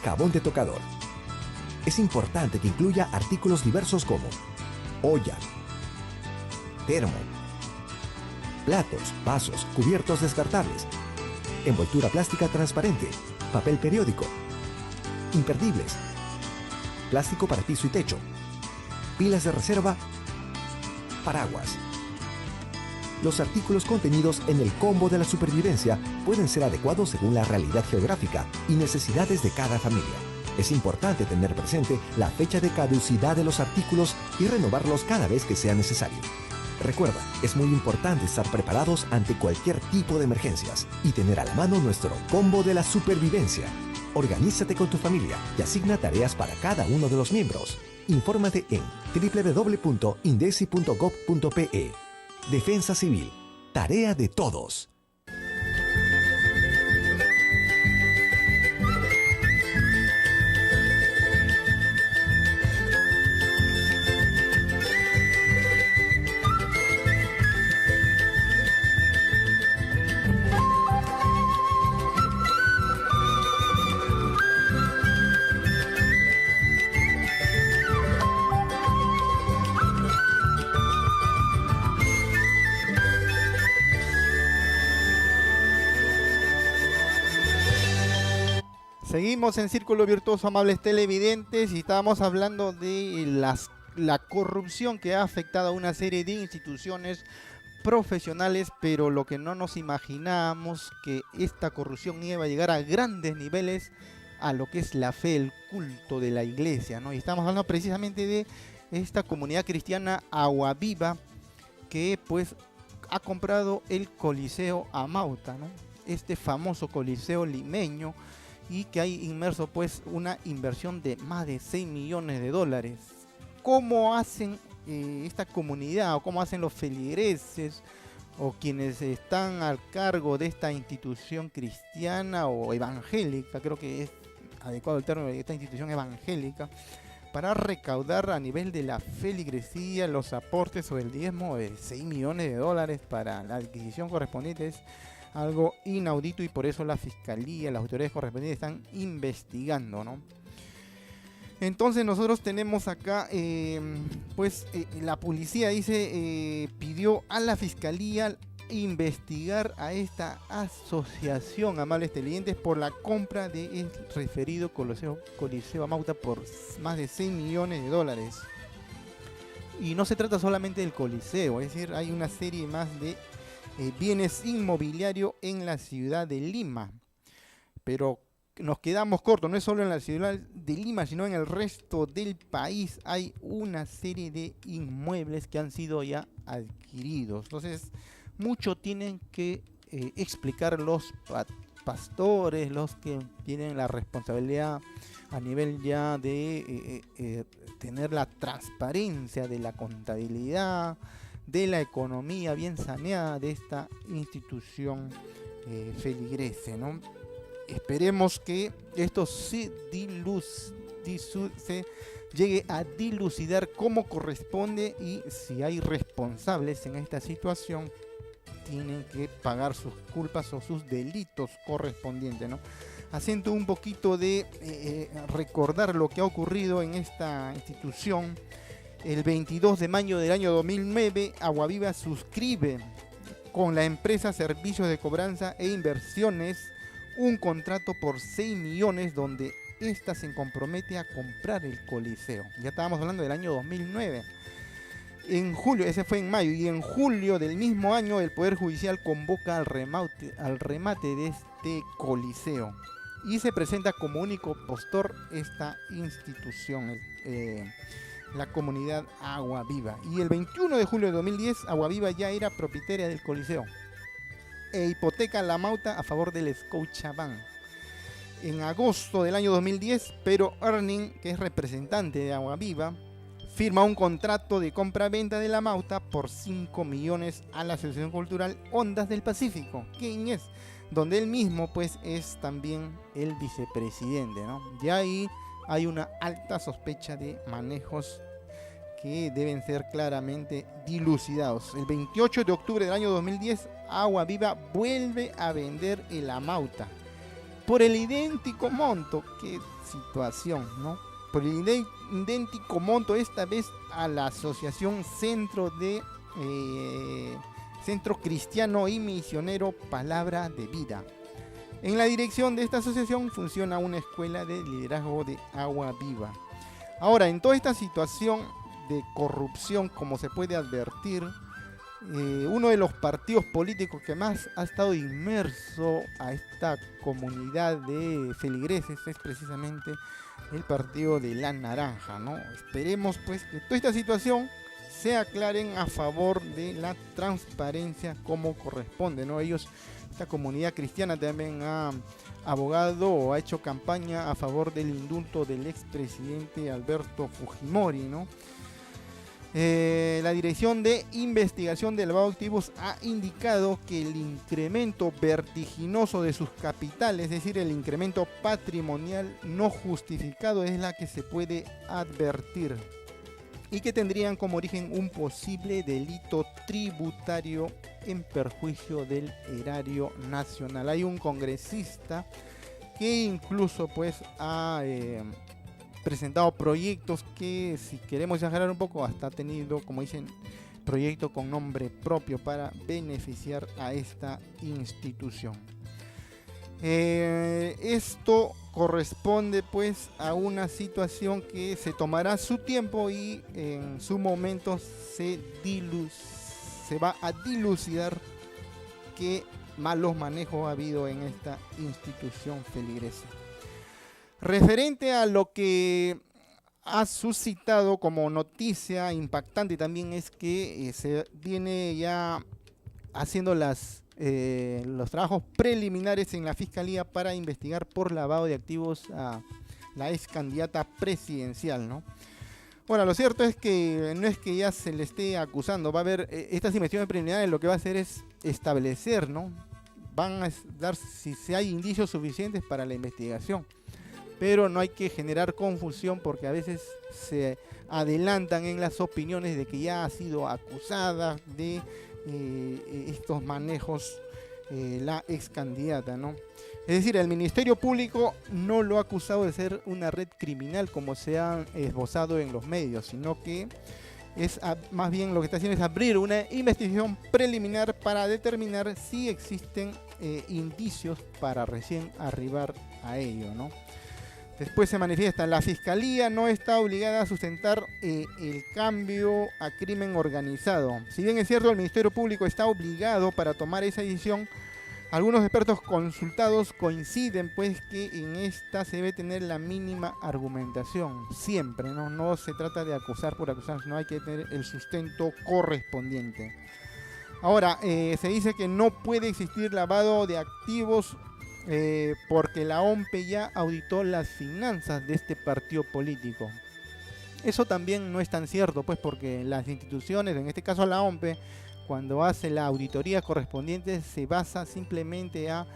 jabón de tocador. Es importante que incluya artículos diversos como olla, termo, platos, vasos, cubiertos descartables, envoltura plástica transparente, papel periódico, imperdibles, plástico para piso y techo, pilas de reserva, paraguas. Los artículos contenidos en el combo de la supervivencia pueden ser adecuados según la realidad geográfica y necesidades de cada familia. Es importante tener presente la fecha de caducidad de los artículos y renovarlos cada vez que sea necesario. Recuerda, es muy importante estar preparados ante cualquier tipo de emergencias y tener a la mano nuestro combo de la supervivencia. Organízate con tu familia y asigna tareas para cada uno de los miembros. Infórmate en www.indesi.gov.pe. Defensa Civil. Tarea de todos. Seguimos en Círculo Virtuoso, amables televidentes, y estábamos hablando de la corrupción que ha afectado a una serie de instituciones profesionales, pero lo que no nos imaginábamos que esta corrupción iba a llegar a grandes niveles a lo que es la fe, el culto de la iglesia, ¿no? Y estamos hablando precisamente de esta comunidad cristiana Agua Viva, que pues ha comprado el Coliseo Amauta, ¿no? Este famoso Coliseo limeño, y que hay inmerso pues una inversión de más de 6 millones de dólares. ¿Cómo hacen esta comunidad, o cómo hacen los feligreses o quienes están al cargo de esta institución cristiana o evangélica, creo que es adecuado el término de esta institución evangélica, para recaudar a nivel de la feligresía los aportes o el diezmo de 6 millones de dólares para la adquisición correspondiente? Es algo inaudito, y por eso la fiscalía, las autoridades correspondientes están investigando, ¿no? Entonces nosotros tenemos acá, la policía dice, pidió a la fiscalía investigar a esta asociación, amables televidentes, por la compra del referido Coliseo Amauta por más de 6 millones de dólares. Y no se trata solamente del Coliseo, es decir, hay una serie más de bienes inmobiliarios en la ciudad de Lima. Pero nos quedamos cortos, no es solo en la ciudad de Lima, sino en el resto del país hay una serie de inmuebles que han sido ya adquiridos. Entonces, mucho tienen que explicar los pastores, los que tienen la responsabilidad a nivel ya de tener la transparencia de la contabilidad, de la economía bien saneada de esta institución feligrese, ¿no? Esperemos que esto se llegue a dilucidar como corresponde, y si hay responsables en esta situación tienen que pagar sus culpas o sus delitos correspondientes, ¿no? Haciendo un poquito de recordar lo que ha ocurrido en esta institución. El 22 de mayo del año 2009, Aguaviva suscribe con la empresa Servicios de Cobranza e Inversiones un contrato por 6 millones donde ésta se compromete a comprar el Coliseo. Ya estábamos hablando del año 2009. En julio, ese fue en mayo, y en julio del mismo año el Poder Judicial convoca al remate de este Coliseo y se presenta como único postor esta institución, la comunidad Aguaviva. Y el 21 de julio de 2010, Aguaviva ya era propietaria del Coliseo e hipoteca la Mauta a favor del Scotiabank. En agosto del año 2010, Pero Erning, que es representante de Aguaviva, firma un contrato de compra-venta de la Mauta por 5 millones a la Asociación Cultural Ondas del Pacífico, ¿quién es? Donde él mismo pues es también el vicepresidente, ¿no? Y ahí hay una alta sospecha de manejos que deben ser claramente dilucidados. El 28 de octubre del año 2010, Aguaviva vuelve a vender el Amauta por el idéntico monto. Qué situación, ¿no? Por el idéntico monto, esta vez a la Asociación Centro Cristiano y Misionero Palabra de Vida. En la dirección de esta asociación funciona una escuela de liderazgo de Aguaviva. Ahora, en toda esta situación de corrupción, como se puede advertir, uno de los partidos políticos que más ha estado inmerso a esta comunidad de feligreses es precisamente el partido de la Naranja, ¿no? Esperemos pues que toda esta situación se aclaren a favor de la transparencia como corresponde, ¿no? Esta comunidad cristiana también ha abogado o ha hecho campaña a favor del indulto del expresidente Alberto Fujimori, ¿no? La Dirección de Investigación de Lavado de Activos ha indicado que el incremento vertiginoso de sus capitales, es decir, el incremento patrimonial no justificado, es la que se puede advertir y que tendrían como origen un posible delito tributario en perjuicio del erario nacional. Hay un congresista que incluso pues ha presentado proyectos que, si queremos exagerar un poco, hasta ha tenido, como dicen, proyecto con nombre propio para beneficiar a esta institución. Esto corresponde pues a una situación que se tomará su tiempo y en su momento se va a dilucidar qué malos manejos ha habido en esta institución feligresa. Referente a lo que ha suscitado como noticia impactante también es que se viene ya haciendo los trabajos preliminares en la Fiscalía para investigar por lavado de activos a la ex candidata presidencial, ¿no? Bueno, lo cierto es que no es que ya se le esté acusando, va a haber estas investigaciones preliminares, lo que va a hacer es establecer, ¿no? Van a dar si hay indicios suficientes para la investigación. Pero no hay que generar confusión porque a veces se adelantan en las opiniones de que ya ha sido acusada de estos manejos la ex candidata, ¿no? Es decir, el Ministerio Público no lo ha acusado de ser una red criminal como se ha esbozado en los medios, sino que más bien lo que está haciendo es abrir una investigación preliminar para determinar si existen indicios para recién arribar a ello, ¿no? Después se manifiesta, la Fiscalía no está obligada a sustentar el cambio a crimen organizado. Si bien es cierto, el Ministerio Público está obligado para tomar esa decisión Algunos expertos consultados coinciden pues que en esta se debe tener la mínima argumentación, siempre, ¿no? No se trata de acusar por acusar, sino hay que tener el sustento correspondiente. Ahora, se dice que no puede existir lavado de activos porque la OMPE ya auditó las finanzas de este partido político. Eso también no es tan cierto, pues, porque las instituciones, en este caso la OMPE, cuando hace la auditoría correspondiente, se basa simplemente a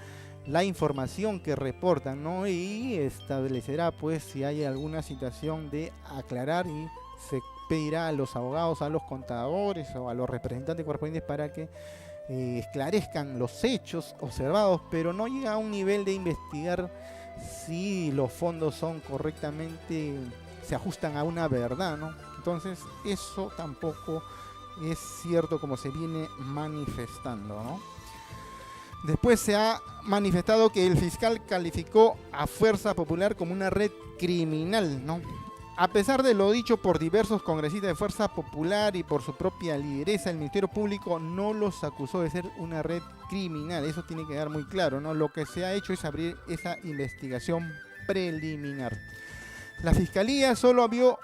la información que reportan, ¿no? Y establecerá, pues, si hay alguna situación de aclarar, y se pedirá a los abogados, a los contadores o a los representantes correspondientes para que esclarezcan los hechos observados, pero no llega a un nivel de investigar si los fondos son correctamente, se ajustan a una verdad, ¿no? Entonces eso tampoco es cierto como se viene manifestando, ¿no? Después se ha manifestado que el fiscal calificó a Fuerza Popular como una red criminal, ¿no? A pesar de lo dicho por diversos congresistas de Fuerza Popular y por su propia lideresa, el Ministerio Público no los acusó de ser una red criminal. Eso tiene que quedar muy claro, ¿no? Lo que se ha hecho es abrir esa investigación preliminar. La Fiscalía solo abrió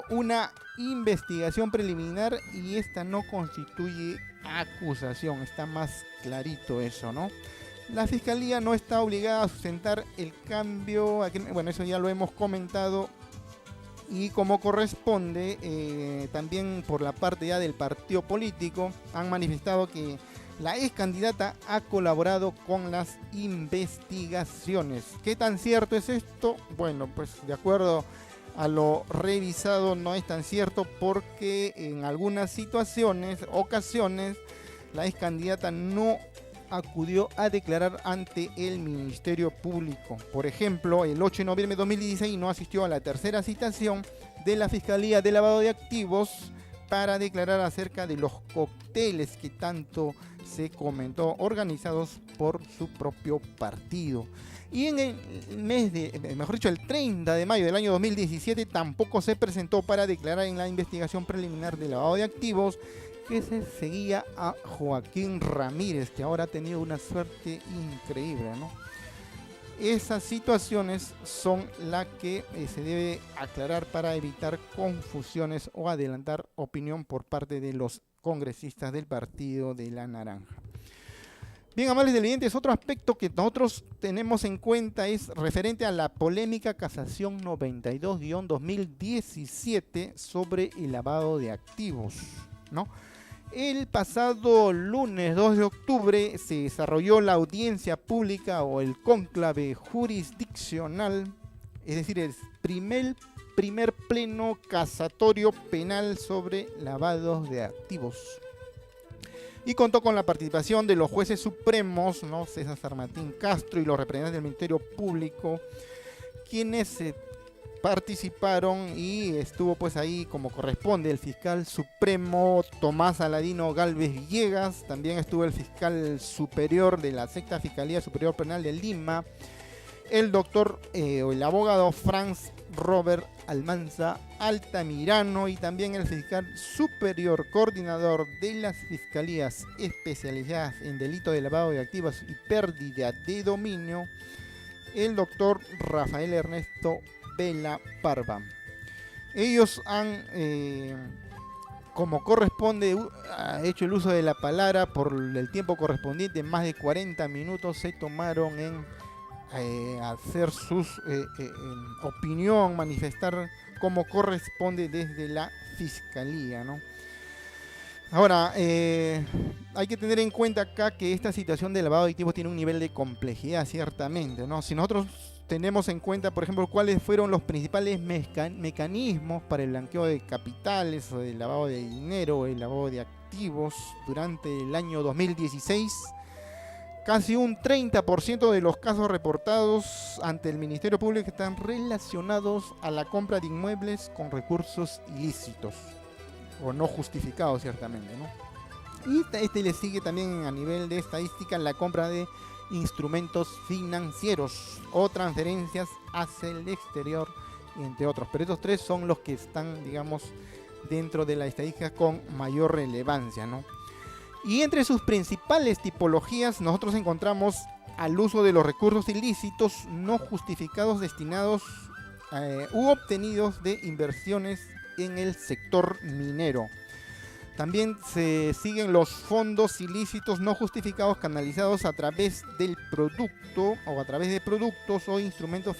una investigación preliminar y esta no constituye acusación. Está más clarito eso, ¿no? La Fiscalía no está obligada a sustentar el cambio. Bueno, eso ya lo hemos comentado. Y como corresponde, también por la parte ya del partido político, han manifestado que la ex candidata ha colaborado con las investigaciones. ¿Qué tan cierto es esto? Bueno, pues de acuerdo a lo revisado no es tan cierto, porque en algunas ocasiones, la ex candidata no acudió a declarar ante el Ministerio Público. Por ejemplo, el 8 de noviembre de 2016 no asistió a la tercera citación de la Fiscalía de Lavado de Activos para declarar acerca de los cócteles que tanto se comentó, organizados por su propio partido. Y en el el 30 de mayo del año 2017 tampoco se presentó para declarar en la investigación preliminar de lavado de activos que se seguía a Joaquín Ramírez, que ahora ha tenido una suerte increíble, ¿no? Esas situaciones son las que se debe aclarar para evitar confusiones o adelantar opinión por parte de los congresistas del Partido de la Naranja. Bien, amables televidentes, otro aspecto que nosotros tenemos en cuenta es referente a la polémica Casación 92-2017 sobre el lavado de activos, ¿no? El pasado lunes 2 de octubre se desarrolló la audiencia pública o el cónclave jurisdiccional, es decir, el primer pleno casatorio penal sobre lavados de activos. Y contó con la participación de los jueces supremos, ¿no? César San Martín Castro y los representantes del Ministerio Público, quienes participaron, y estuvo pues ahí como corresponde el fiscal supremo Tomás Aladino Galvez Villegas, también estuvo el fiscal superior de la Sexta Fiscalía Superior Penal de Lima, el doctor o el abogado Franz Robert Almanza Altamirano, y también el fiscal superior coordinador de las fiscalías especializadas en delito de lavado de activos y pérdida de dominio, el doctor Rafael Ernesto Vela Parva. Ellos han, como corresponde, hecho el uso de la palabra por el tiempo correspondiente, más de 40 minutos se tomaron en hacer su opinión, manifestar como corresponde desde la Fiscalía, ¿no? Ahora, hay que tener en cuenta acá que esta situación de lavado de activos tiene un nivel de complejidad, ciertamente, ¿no? Si nosotros tenemos en cuenta, por ejemplo, cuáles fueron los principales mecanismos para el blanqueo de capitales, o el lavado de dinero, o el lavado de activos durante el año 2016, casi un 30% de los casos reportados ante el Ministerio Público están relacionados a la compra de inmuebles con recursos ilícitos o no justificados, ciertamente, ¿no? Y le sigue también a nivel de estadística la compra de instrumentos financieros o transferencias hacia el exterior, entre otros. Pero estos tres son los que están, digamos, dentro de la estadística con mayor relevancia, ¿no? Y entre sus principales tipologías nosotros encontramos al uso de los recursos ilícitos no justificados destinados u obtenidos de inversiones en el sector minero. También se siguen los fondos ilícitos no justificados canalizados a través del producto o a través de productos o instrumentos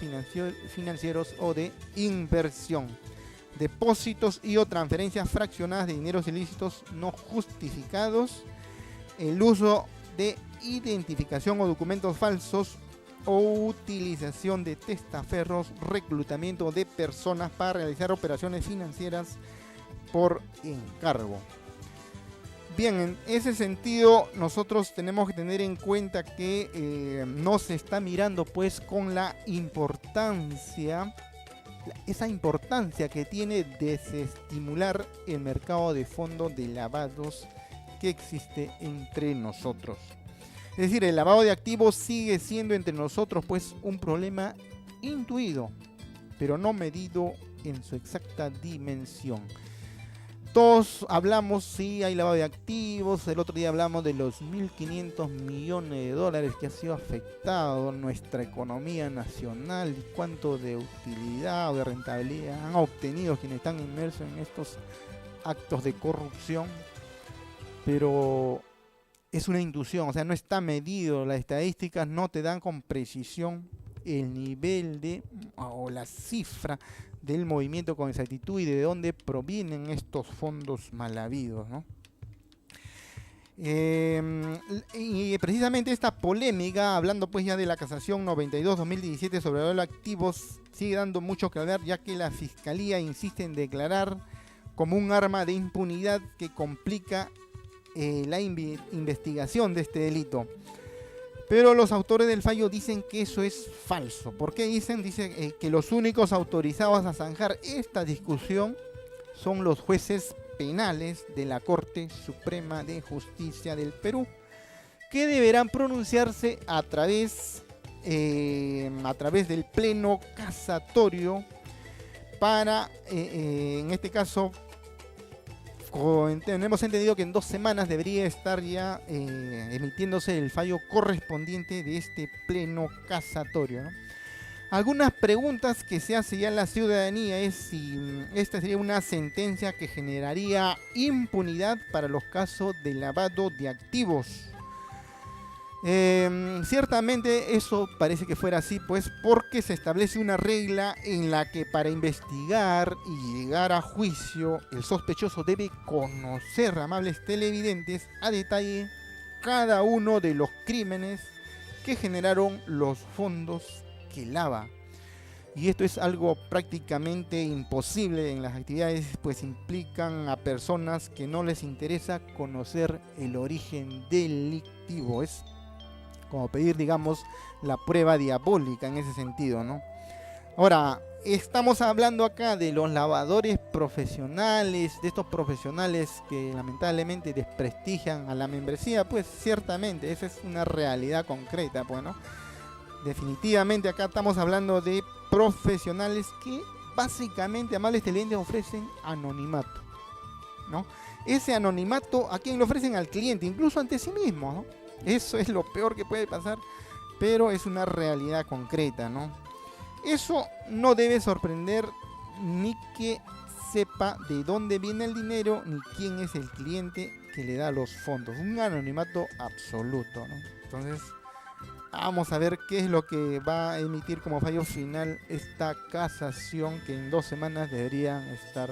financieros o de inversión. Depósitos y o transferencias fraccionadas de dineros ilícitos no justificados. El uso de identificación o documentos falsos o utilización de testaferros, reclutamiento de personas para realizar operaciones financieras por encargo. Bien, en ese sentido nosotros tenemos que tener en cuenta que no se está mirando pues con la importancia, esa importancia que tiene desestimular el mercado de fondos de lavados que existe entre nosotros. Es decir, el lavado de activos sigue siendo entre nosotros pues un problema intuido, pero no medido en su exacta dimensión. Todos hablamos, sí, hay lavado de activos. El otro día hablamos de los 1.500 millones de dólares que ha sido afectado nuestra economía nacional y cuánto de utilidad o de rentabilidad han obtenido quienes están inmersos en estos actos de corrupción. Pero es una intuición, o sea, no está medido. Las estadísticas no te dan con precisión el nivel de o la cifra del movimiento con exactitud y de dónde provienen estos fondos mal habidos, ¿no? Y precisamente esta polémica, hablando pues ya de la casación 92-2017 sobre el lavado de activos, sigue dando mucho que hablar, ya que la Fiscalía insiste en declarar como un arma de impunidad que complica la investigación de este delito. Pero los autores del fallo dicen que eso es falso. ¿Por qué dicen? Dicen que los únicos autorizados a zanjar esta discusión son los jueces penales de la Corte Suprema de Justicia del Perú, que deberán pronunciarse a través del pleno casatorio para, en este caso, tenemos entendido que en 2 semanas debería estar ya emitiéndose el fallo correspondiente de este pleno casatorio, ¿no? Algunas preguntas que se hace ya en la ciudadanía es si esta sería una sentencia que generaría impunidad para los casos de lavado de activos. Ciertamente eso parece que fuera así, pues porque se establece una regla en la que para investigar y llegar a juicio el sospechoso debe conocer, amables televidentes, a detalle cada uno de los crímenes que generaron los fondos que lava. Y esto es algo prácticamente imposible en las actividades, pues implican a personas que no les interesa conocer el origen delictivo. Es como pedir, digamos, la prueba diabólica en ese sentido, ¿no? Ahora, estamos hablando acá de los lavadores profesionales, de estos profesionales que lamentablemente desprestigian a la membresía, pues ciertamente esa es una realidad concreta, pues, ¿no? Definitivamente acá estamos hablando de profesionales que básicamente, amables televidentes, ofrecen anonimato, ¿no? Ese anonimato, ¿a quién lo ofrecen? Al cliente, incluso ante sí mismo, ¿no? Eso es lo peor que puede pasar, pero es una realidad concreta, ¿no? Eso no debe sorprender ni que sepa de dónde viene el dinero, ni quién es el cliente que le da los fondos. Un anonimato absoluto, ¿no? Entonces, vamos a ver qué es lo que va a emitir como fallo final esta casación que en 2 semanas debería estar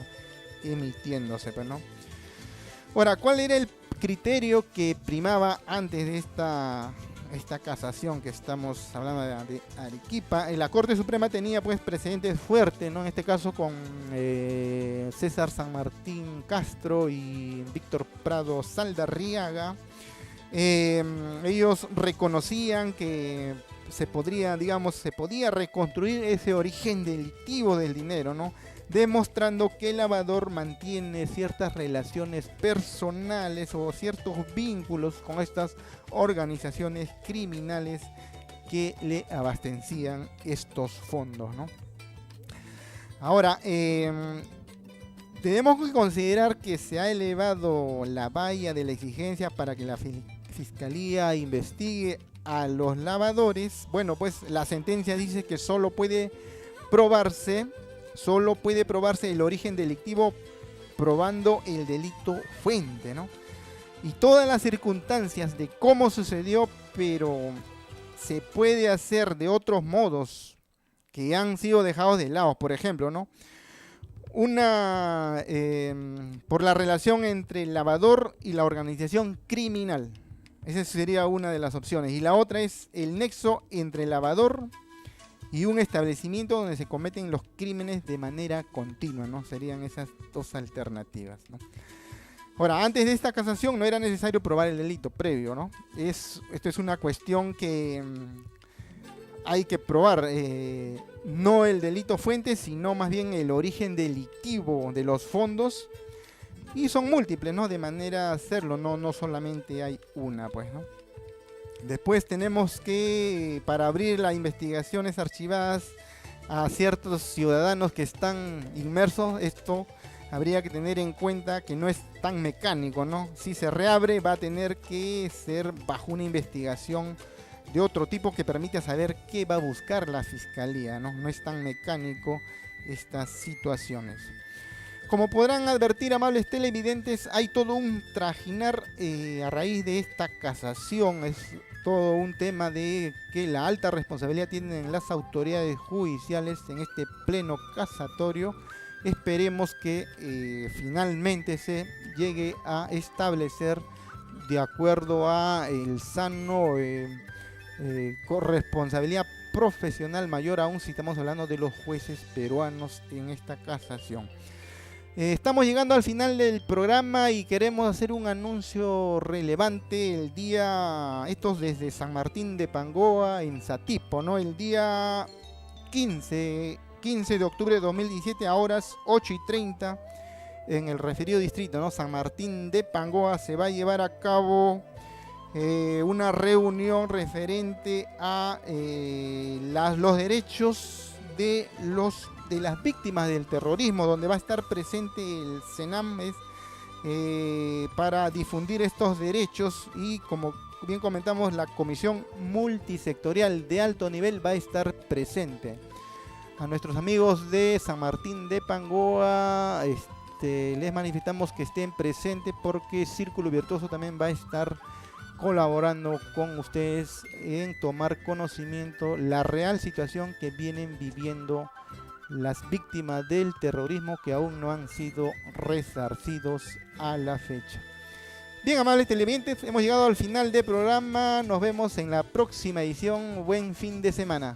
emitiéndose, pues, ¿no? Ahora, ¿cuál era el criterio que primaba antes de esta casación que estamos hablando de Arequipa? La Corte Suprema tenía pues precedentes fuertes, ¿no? En este caso con César San Martín Castro y Víctor Prado Saldarriaga. Ellos reconocían que se podía reconstruir ese origen delictivo del dinero, ¿no? Demostrando que el lavador mantiene ciertas relaciones personales o ciertos vínculos con estas organizaciones criminales que le abastecían estos fondos, ¿no? Ahora, tenemos que considerar que se ha elevado la valla de la exigencia para que la Fiscalía investigue a los lavadores. Bueno, pues la sentencia dice que solo puede probarse el origen delictivo probando el delito fuente, ¿no? Y todas las circunstancias de cómo sucedió, pero se puede hacer de otros modos que han sido dejados de lado. Por ejemplo, ¿no? Por la relación entre el lavador y la organización criminal. Esa sería una de las opciones. Y la otra es el nexo entre el lavador y un establecimiento donde se cometen los crímenes de manera continua, ¿no? Serían esas dos alternativas, ¿no? Ahora, antes de esta casación no era necesario probar el delito previo, ¿no? Esto es una cuestión que hay que probar, no el delito fuente, sino más bien el origen delictivo de los fondos. Y son múltiples, ¿no? De manera de hacerlo, no solamente hay una, pues, ¿no? Después tenemos que, para abrir las investigaciones archivadas a ciertos ciudadanos que están inmersos, esto habría que tener en cuenta que no es tan mecánico, ¿no? Si se reabre va a tener que ser bajo una investigación de otro tipo que permita saber qué va a buscar la Fiscalía, ¿no? No es tan mecánico estas situaciones. Como podrán advertir, amables televidentes, hay todo un trajinar a raíz de esta casación. Es todo un tema de que la alta responsabilidad tienen las autoridades judiciales en este pleno casatorio. Esperemos que finalmente se llegue a establecer, de acuerdo a el sano corresponsabilidad profesional, mayor aún si estamos hablando de los jueces peruanos en esta casación. Estamos llegando al final del programa y queremos hacer un anuncio relevante. Estos desde San Martín de Pangoa en Satipo, ¿no? El día 15 de octubre de 2017 a horas 8:30 en el referido distrito, ¿no? San Martín de Pangoa, se va a llevar a cabo una reunión referente a los derechos de las víctimas del terrorismo, donde va a estar presente el CENAM para difundir estos derechos, y como bien comentamos, la comisión multisectorial de alto nivel va a estar presente. A nuestros amigos de San Martín de Pangoa les manifestamos que estén presentes, porque Círculo Virtuoso también va a estar colaborando con ustedes en tomar conocimiento la real situación que vienen viviendo las víctimas del terrorismo, que aún no han sido resarcidos a la fecha. Bien, amables televidentes, hemos llegado al final del programa. Nos vemos en la próxima edición. Buen fin de semana.